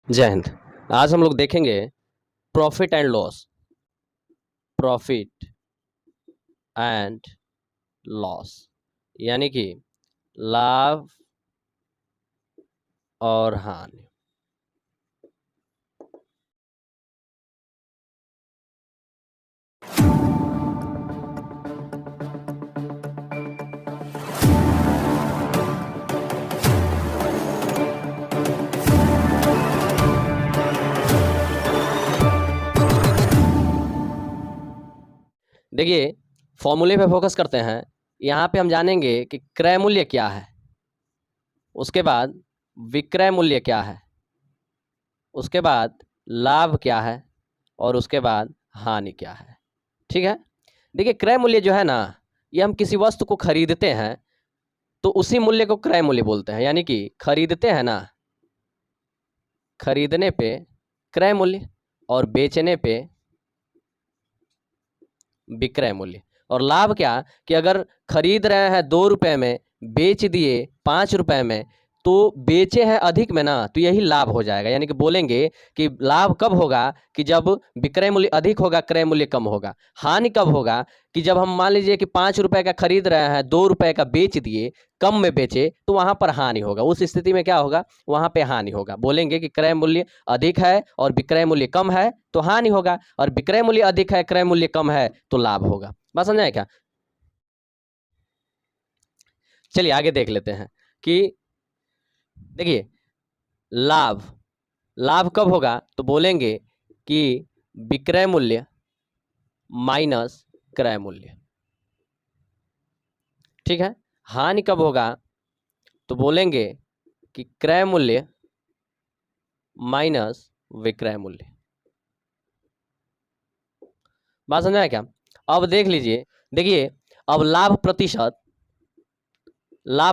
जय हिंद। आज हम लोग देखेंगे profit and loss. Profit and loss यानी कि लाभ और हानि। देखिए, फॉर्मूले पे फोकस करते हैं। यहाँ पे हम जानेंगे कि क्रय मूल्य क्या है, उसके बाद विक्रय मूल्य क्या है, उसके बाद लाभ क्या है और उसके बाद हानि क्या है। ठीक है। देखिए, क्रय मूल्य जो है ना, ये हम किसी वस्तु को खरीदते हैं तो उसी मूल्य को क्रय मूल्य बोलते हैं। यानी कि खरीदते हैं ना, खरीदने पे क्रय मूल्य और बेचने पे विक्रय मूल्य। और लाभ क्या कि अगर खरीद रहे हैं 2 रुपए में, बेच दिए 5 रुपए में, तो बेचे हैं अधिक में ना, तो यही लाभ हो जाएगा। यानी कि बोलेंगे कि लाभ कब होगा कि जब विक्रय मूल्य अधिक होगा, क्रय मूल्य कम होगा। हानि कब होगा कि जब हम मान लीजिए कि 5 रुपए का खरीद रहे हैं, 2 रुपए का बेच दिए, कम में बेचे, तो वहां पर हानि होगा। उस स्थिति में क्या होगा, वहां पे हानि होगा। बोलेंगे कि क्रय मूल्य अधिक है और विक्रय मूल्य कम है तो हानि होगा, और विक्रय मूल्य अधिक है, क्रय मूल्य कम है तो लाभ होगा। बात समझाए क्या? चलिए आगे देख लेते हैं कि देखिए, लाभ लाभ कब होगा तो बोलेंगे कि विक्रय मूल्य माइनस क्रय मूल्य। ठीक है। हानि कब होगा तो बोलेंगे कि क्रय मूल्य माइनस विक्रय मूल्य। बात समझ आया क्या? अब देख लीजिए, देखिए, अब लाभ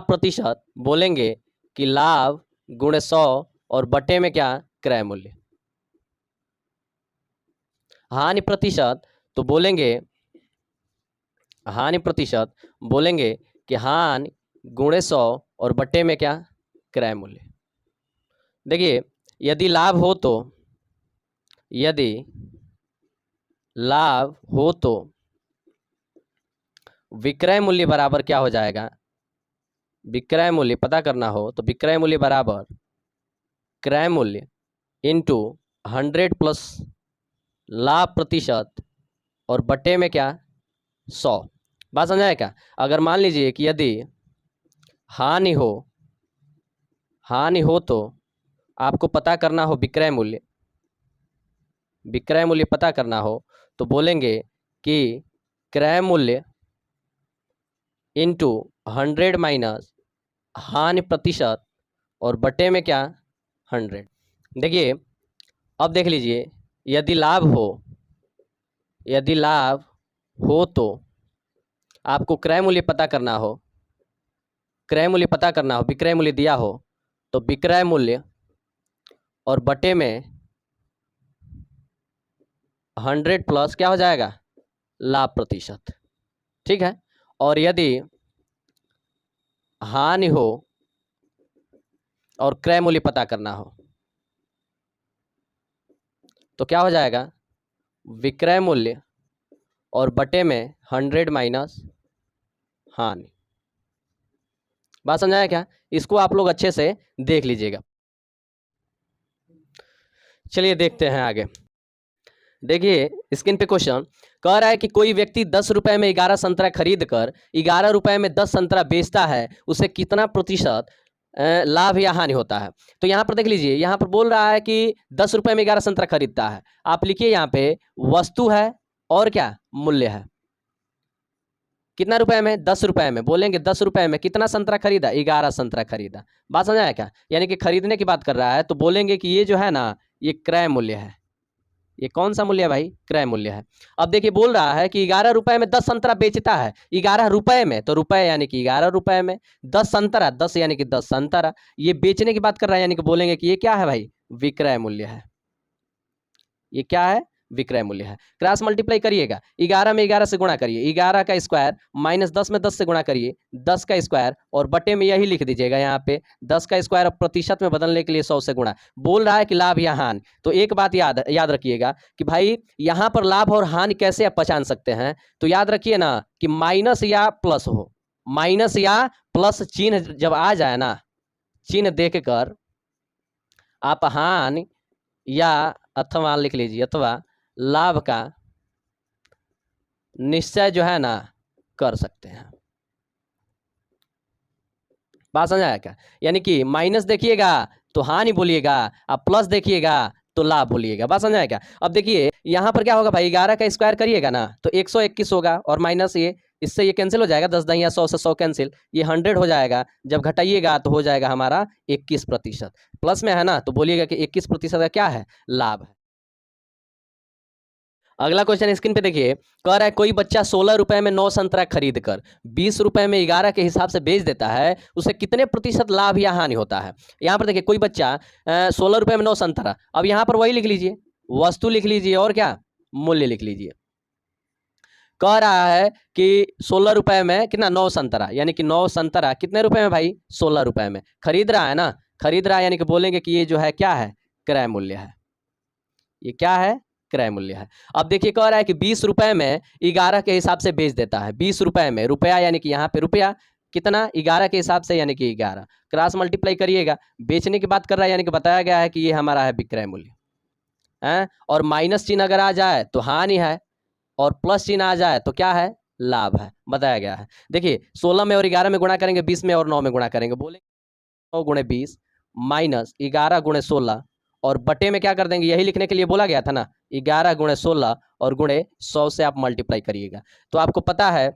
प्रतिशत बोलेंगे कि लाभ गुणे 100 और बटे में क्या, क्रय मूल्य। हानि प्रतिशत तो बोलेंगे, हानि प्रतिशत बोलेंगे कि हानि गुणे 100 और बटे में क्या, क्रय मूल्य। देखिए, यदि लाभ हो तो, यदि लाभ हो तो विक्रय मूल्य बराबर क्या हो जाएगा, विक्रय मूल्य पता करना हो तो विक्रय मूल्य बराबर क्रय मूल्य इंटू 100 प्लस लाभ प्रतिशत और बटे में क्या, 100। बात समझाया क्या? अगर मान लीजिए कि यदि हानि हो, हानि हो तो आपको पता करना हो विक्रय मूल्य, विक्रय मूल्य पता करना हो तो बोलेंगे कि क्रय मूल्य इंटू 100 माइनस हानि प्रतिशत और बटे में क्या, 100। देखिए, अब देख लीजिए, यदि लाभ हो, यदि लाभ हो तो आपको क्रय मूल्य पता करना हो, क्रय मूल्य पता करना हो, विक्रय मूल्य दिया हो तो विक्रय मूल्य और बटे में 100 प्लस क्या हो जाएगा, लाभ प्रतिशत। ठीक है। और यदि हानि हो और क्रय मूल्य पता करना हो तो क्या हो जाएगा, विक्रय मूल्य और बटे में 100 माइनस हानि। बात समझाया क्या? इसको आप लोग अच्छे से देख लीजिएगा। चलिए देखते हैं आगे। देखिए, स्क्रीन पे क्वेश्चन कह रहा है कि कोई व्यक्ति 10 रुपए में 11 संतरा खरीद कर 11 रुपए में 10 संतरा बेचता है, उसे कितना प्रतिशत लाभ या हानि होता है। तो यहाँ पर देख लीजिए, यहाँ पर बोल रहा है कि 10 रुपए में 11 संतरा खरीदता है। आप लिखिए यहाँ पे वस्तु है और क्या, मूल्य है। कितना रुपए में, 10 रुपए में। बोलेंगे 10 रुपए में कितना संतरा खरीदा, 11 संतरा खरीदा। बात समझ आया क्या? यानी कि खरीदने की बात कर रहा है तो बोलेंगे कि ये जो है ना, ये क्रय मूल्य है। ये कौन सा मूल्य है भाई, क्रय मूल्य है। अब देखिए, बोल रहा है कि 11 रुपए में 10 संतरा बेचता है, 11 रुपए में, तो रुपए यानी कि 11 रुपए में, 10 संतरा, 10 यानी कि 10 संतरा, ये बेचने की बात कर रहा है। यानी कि बोलेंगे कि ये क्या है भाई, विक्रय मूल्य है। ये क्या है, विक्रय मूल्य है। क्रॉस मल्टीप्लाई करिएगा, 11 में 11 से गुणा करिए, 11 का स्क्वायर माइनस 10 में 10 से गुणा करिए, 10 का स्क्वायर और बटे में यही लिख दीजिएगा यहाँ पे 10 का स्क्वायर अब प्रतिशत में बदलने के लिए 100 से गुणा। बोल रहा है कि लाभ या हानि, तो एक बात याद रखिएगा कि भाई यहाँ पर लाभ और हानि कैसे आप पहचान सकते हैं। तो याद रखिए ना कि माइनस या प्लस हो, माइनस या प्लस चिन्ह जब आ जाए ना, चिन्ह देख कर आप हानि या अथवा लिख लीजिए अथवा लाभ का निश्चय जो है ना कर सकते हैं। बात समझ आया क्या? यानी कि माइनस देखिएगा तो हानि बोलिएगा, आप प्लस देखिएगा तो लाभ बोलिएगा। बात समझ आया क्या? अब देखिए यहाँ पर क्या होगा भाई, 11 का स्क्वायर करिएगा ना तो 121 होगा और माइनस ये, इससे ये कैंसिल हो जाएगा, 10 दहिया 100 से 100 कैंसिल, ये 100 हो जाएगा। जब घटाइएगा तो हो जाएगा हमारा 21%। प्लस में है ना तो बोलिएगा कि 21% का क्या है, लाभ है। अगला क्वेश्चन स्क्रीन पे देखिए, कह रहा है कोई बच्चा 16 रुपए में 9 संतरा खरीद कर 20 रुपए में 11 के हिसाब से बेच देता है, उसे कितने प्रतिशत लाभ या हानि होता है। यहाँ पर देखिए कोई बच्चा 16 रुपए में 9 संतरा, अब यहाँ पर वही लिख लीजिए, वस्तु लिख लीजिए और क्या मूल्य लिख लीजिए। कह रहा है कि 16 रुपए में कितना, 9 संतरा, यानी कि 9 संतरा कितने रुपए में भाई, 16 रुपए में खरीद रहा है ना, खरीद रहा है यानी कि बोलेंगे कि ये जो है क्या है, क्रय मूल्य है। ये क्या है, क्रय मूल्य है। अब देखिए कह रहा है कि 20 रुपए में 11 के हिसाब से बेच देता है, 20 रुपए में, रुपया यानी कि यहाँ पे रुपया कितना, 11 के हिसाब से यानी कि 11, क्रॉस मल्टीप्लाई करिएगा, बेचने की बात कर रहा है यानी कि बताया गया है कि ये हमारा है विक्रय मूल्य है। और माइनस चिन्ह अगर आ जाए तो हानि है और प्लस चिन्ह आ जाए तो क्या है, लाभ है, बताया गया है। देखिए 16 में और 11 में गुणा करेंगे, 20 में और 9 में गुणा करेंगे, बोले 9 गुणे 20 माइनस 11 गुणे 16 और बटे में क्या कर देंगे, यही लिखने के लिए बोला गया था ना, 11 गुणे 16 और गुणे 100 से आप मल्टीप्लाई करिएगा। तो आपको पता है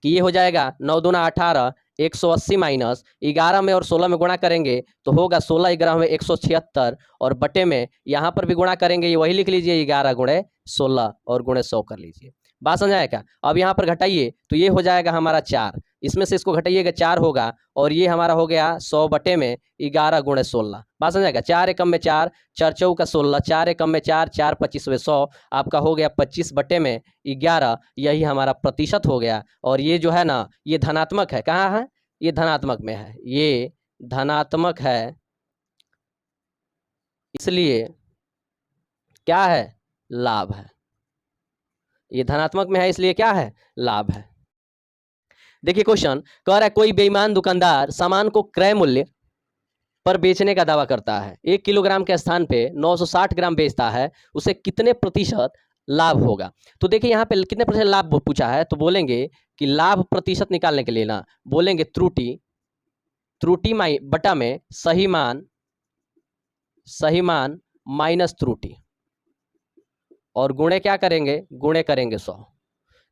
कि ये हो जाएगा 9 दूना 18, 180 माइनस 11 में और 16 में गुणा करेंगे तो होगा 16 11 में 176 और बटे में यहाँ पर भी गुणा करेंगे, ये वही लिख लीजिए 11 गुणे 16 और गुणे 100 कर लीजिए। बात समझाया क्या? अब यहाँ पर घटाइए तो ये हो जाएगा हमारा 4, इसमें से इसको घटाइएगा 4 होगा और ये हमारा हो गया 100 बटे में 11 गुणे 16। बात समझाएगा, 4 एकम में 4, 4 चौका 16, 4 एकम में 4, 4 25 में 100, आपका हो गया 25 बटे में 11, यही हमारा प्रतिशत हो गया। और ये जो है ना ये धनात्मक है, कहाँ है, ये धनात्मक में है, ये धनात्मक है, इसलिए क्या है, लाभ है। ये धनात्मक में है इसलिए क्या है, लाभ है। देखिए क्वेश्चन कह रहा है कोई बेईमान दुकानदार सामान को क्रय मूल्य पर बेचने का दावा करता है, 1 किलोग्राम के स्थान पे 960 ग्राम बेचता है, उसे कितने प्रतिशत लाभ होगा। तो देखिए यहाँ पे कितने प्रतिशत लाभ पूछा है, तो बोलेंगे कि लाभ प्रतिशत निकालने के लिए ना बोलेंगे त्रुटि बटा में सही मान माइनस त्रुटि और गुणे क्या करेंगे, गुणे करेंगे 100।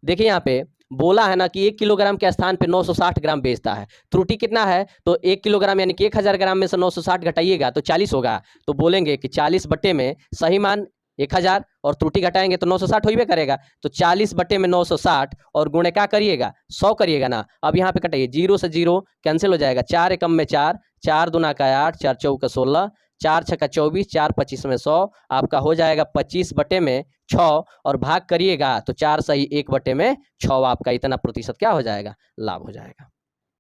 देखिए यहाँ पे बोला है ना कि 1 किलोग्राम के स्थान पे 960 ग्राम बेचता है, त्रुटि कितना है, तो 1 किलोग्राम यानी कि 1000 ग्राम में से 960 घटाइएगा तो 40 होगा, तो बोलेंगे कि 40 बटे में सही मान 1000 और त्रुटि घटाएंगे तो 960 हो ही करेगा, तो 40 बटे में 960 और गुणे क्या करिएगा, 100 करिएगा ना। अब यहाँ पे कटाइए, 0 से 0 कैंसिल हो जाएगा, 4 एकम में 4, 4 दूना का 8, 4 चौका 16, 4 छक्का 24, 4 25 में 100, आपका हो जाएगा 25 बटे में 6 और भाग करिएगा तो 4 सही 1 बटे में 6, आपका इतना प्रतिशत क्या हो जाएगा, लाभ हो जाएगा।